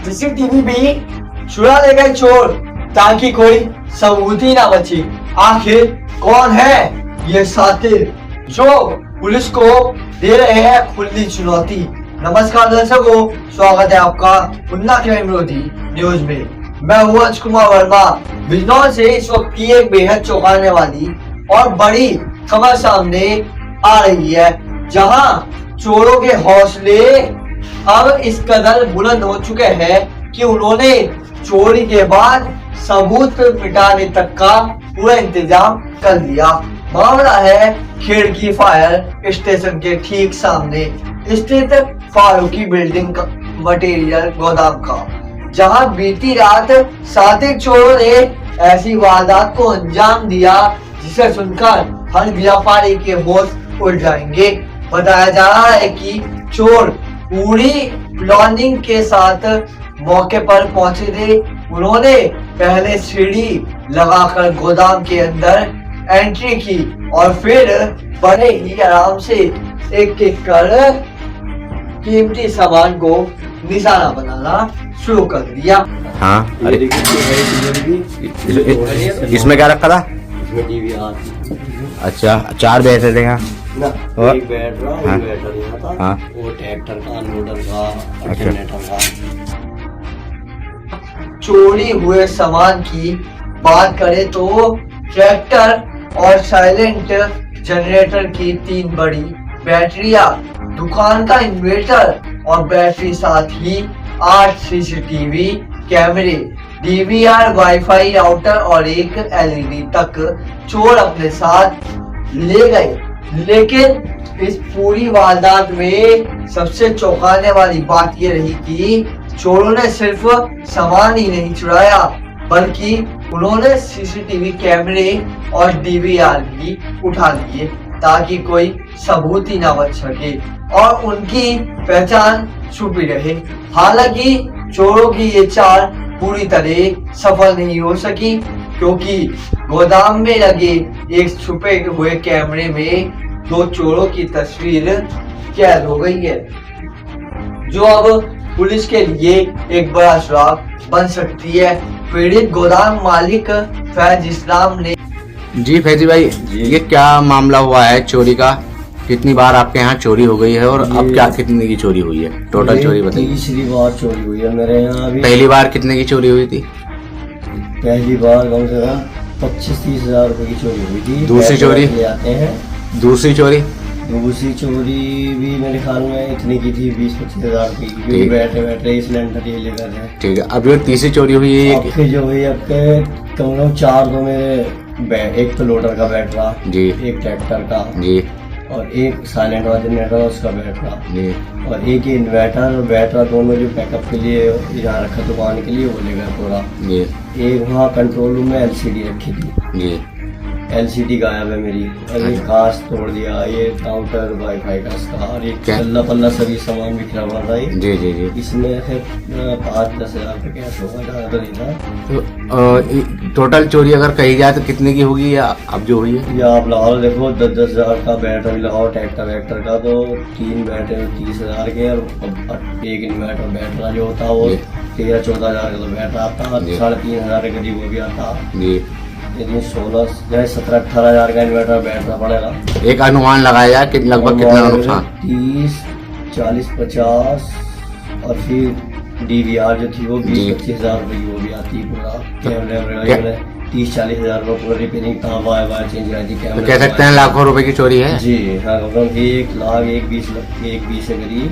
CCTV भी चुरा ले गए चोर ताकि कोई सबूत ही ना बचे। आखिर कौन है ये सातिर जो पुलिस को दे रहे हैं खुली चुनौती। नमस्कार दर्शकों, स्वागत है आपका उन्ना क्राइम विरोधी न्यूज में। मैं हूँ अंश कुमार वर्मा। बिजनौर से इस वक्त की एक बेहद चौंकाने वाली और बड़ी खबर सामने आ रही है, जहां चोरों के हौसले अब इस कदर बुलंद हो चुके हैं कि उन्होंने चोरी के बाद सबूत मिटाने तक का पूरा इंतजाम कर लिया। मामला है खिड़की फायर स्टेशन के ठीक सामने स्थित फारूकी बिल्डिंग का मटेरियल गोदाम का, जहां बीती रात सातिक चोरों ने ऐसी वारदात को अंजाम दिया जिसे सुनकर हर व्यापारी के होश उड़ जाएंगे। बताया जा रहा है कि चोर पूरी प्लानिंग के साथ मौके पर पहुंचे थे। उन्होंने पहले सीढ़ी लगाकर गोदाम के अंदर एंट्री की और फिर बड़े ही आराम से एक एक कर कीमती सामान को निशाना बनाना शुरू कर दिया। हाँ, अरे इसमें क्या रखा था? इसमें टीवी अच्छा, 4 बैटरी थे यहाँ ना, और एक बैटरा हाँ, एक बैटरा यहाँ था। हाँ, वो ट्रैक्टर का, लोडर का, अच्छा। जनरेटर का। चोरी हुए सामान की बात करें तो ट्रैक्टर और साइलेंट जनरेटर की 3 बड़ी बैटरियां, दुकान का इन्वर्टर और बैटरी, साथ ही 8 सीसीटीवी कैमरे, डीवीआर, वाईफाई राउटर और एक एलईडी तक चोर अपने साथ ले गए। लेकिन इस पूरी वारदात में सबसे चौंकाने वाली बात ये रही कि चोरों ने सिर्फ सामान ही नहीं चुराया, बल्कि उन्होंने सीसीटीवी कैमरे और डीवीआर भी उठा लिए ताकि कोई सबूत ही ना बच सके और उनकी पहचान छुपी रहे। हालांकि चोरों की ये चाल पूरी तरह सफल नहीं हो सकी, क्योंकि गोदाम में लगे एक छुपे हुए कैमरे में 2 चोरों की तस्वीर कैद हो गई है, जो अब पुलिस के लिए एक बड़ा सुराग बन सकती है। पीड़ित गोदाम मालिक फैज इस्लाम ने जी फैजी भाई, ये क्या मामला हुआ है चोरी का? कितनी बार आपके यहाँ चोरी हो गई है और अब क्या कितने की चोरी हुई है? टोटल चोरी बताइए। तीसरी बार चोरी हुई है मेरे यहाँ अभी। पहली बार कितने की चोरी हुई थी? पहली बार कम से कम 25-30 हजार रुपए की चोरी हुई थी। दूसरी चोरी? ले आते हैं। दूसरी चोरी? दूसरी चोरी भी मेरे ख्याल में इतनी की थी, 20-25 हजार रुपए की, क्योंकि ठीक। बैठे बैठे सिलेंडर ये लेकर है। ठीक है, अब ये तीसरी चोरी हुई है आपके जो हुई आपके कम से कम 4 तो मेरे एक तो लोडर का बैटरा जी, एक ट्रैक्टर का जी, और एक साइलेंट वाला जनरेटर उसका बैटरा जी, और एक ही इन्वर्टर और बैटरा, दोनों जो बैकअप के लिए यहाँ रखा दुकान के लिए वो ले गया पूरा। जी, एक वहाँ कंट्रोल रूम में एलसीडी रखी थी, जी, एलसीडी गायब है मेरी, और एक घास तोड़ दिया, ये काउंटर वाईफाई का इसका, और एक क्या? पल्ला पल्ला सभी सामान बिखरा हुआ था। जी, जी, जी। इसमें फिर 5-10 हजार रुपये कैश होगा, ज़्यादा तो नहीं था। तो टोटल चोरी अगर कही जाए तो कितने की होगी या अब जो हुई है? या आप लगाओ, देखो 10-10 हजार का बैटरी लगाओ ट्रैक्टर वैक्टर का, तो 3 बैटरी 30 हजार के, और एक इन्वर्टर बैटरा जो होता वो 13-14 हजार का तो बैटरा आता, 3.5 हजार के करीब वो भी आता। जी, 17-18 हजार का इन्वर्टर बैटरा पड़ेगा। एक अनुमान लगाया जाए कि लगभग कितना नुकसान? 30-40-50, और फिर डीवीआर जो थी वो 20-25 हजार रुपये की वो भी आती है पूरा। कैमरे 30-40 हजार रुपये पूरा रिपेयरिंग का, वायर चेंज कराती तो कैमरे। कह सकते हैं लाखों रुपए की चोरी है। जी हाँ, 1 लाख 1-20 के करीब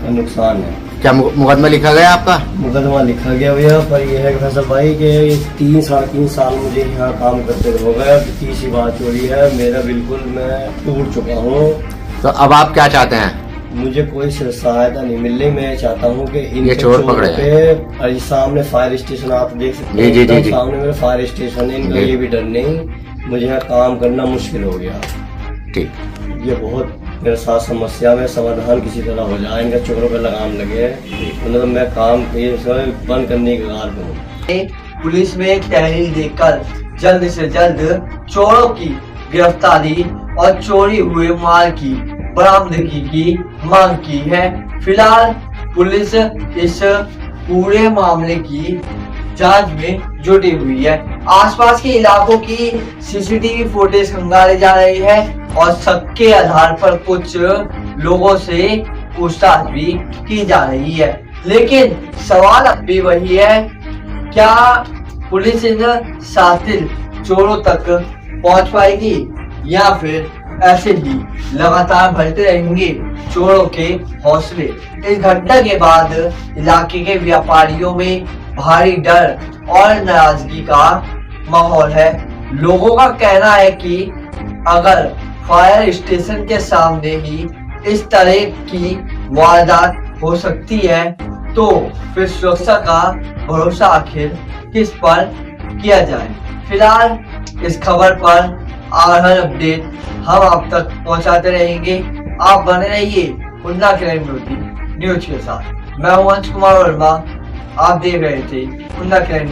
का नुकसान है। क्या मुकदमा लिखा गया आपका? मुकदमा लिखा गया भैया, पर यह है कि फैसल भाई के 3-3.5 साल मुझे यहाँ काम करते हो गए, तीसरी बार चोरी है मेरा, बिल्कुल मैं टूट चुका हूँ। तो अब आप क्या चाहते हैं? मुझे कोई सहायता नहीं मिल रही। मैं चाहता हूँ कि इन ये चोर पकड़े पे सामने फायर स्टेशन आप देख सकते हैं, जी, जी, जी। सामने मेरा फायर स्टेशन है, इनका जी। ये भी डर नहीं, मुझे यहाँ काम करना मुश्किल हो गया। ठीक, ये बहुत मेरे साथ समस्या में समाधान किसी तरह हो जाए, इनका चोरों पे लगाम लगे, मतलब मैं काम बंद करने के कगार पे हूँ। पुलिस में एक तहरीर देकर जल्द से जल्द चोरों की गिरफ्तारी और चोरी हुए माल की बरामदगी की मांग की है। फिलहाल पुलिस इस पूरे मामले की जांच में जुटी हुई है। आसपास के इलाकों की सीसीटीवी फुटेज खंगाली जा रही है और शक के आधार पर कुछ लोगों से पूछताछ भी की जा रही है। लेकिन सवाल अब भी वही है, क्या पुलिस इन शातिर चोरों तक पहुंच पाएगी या फिर ऐसे ही लगातार बढ़ते रहेंगे चोरों के हौसले। इस घटना के बाद इलाके के व्यापारियों में भारी डर और नाराजगी का माहौल है। लोगों का कहना है कि अगर फायर स्टेशन के सामने ही इस तरह की वारदात हो सकती है तो फिर सुरक्षा का भरोसा आखिर किस पर किया जाए। फिलहाल इस खबर पर हर अपडेट हम आप तक पहुंचाते रहेंगे। आप बने रहिए उन्ना क्राइम न्यूज के साथ। मैं हूं अंश कुमार वर्मा, आप देख रहे थे उन्ना क्राइम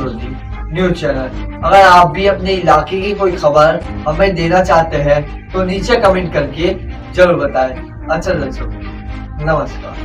न्यूज चैनल। अगर आप भी अपने इलाके की कोई खबर हमें देना चाहते हैं तो नीचे कमेंट करके जरूर बताएं। अच्छा दर्शकों, नमस्कार।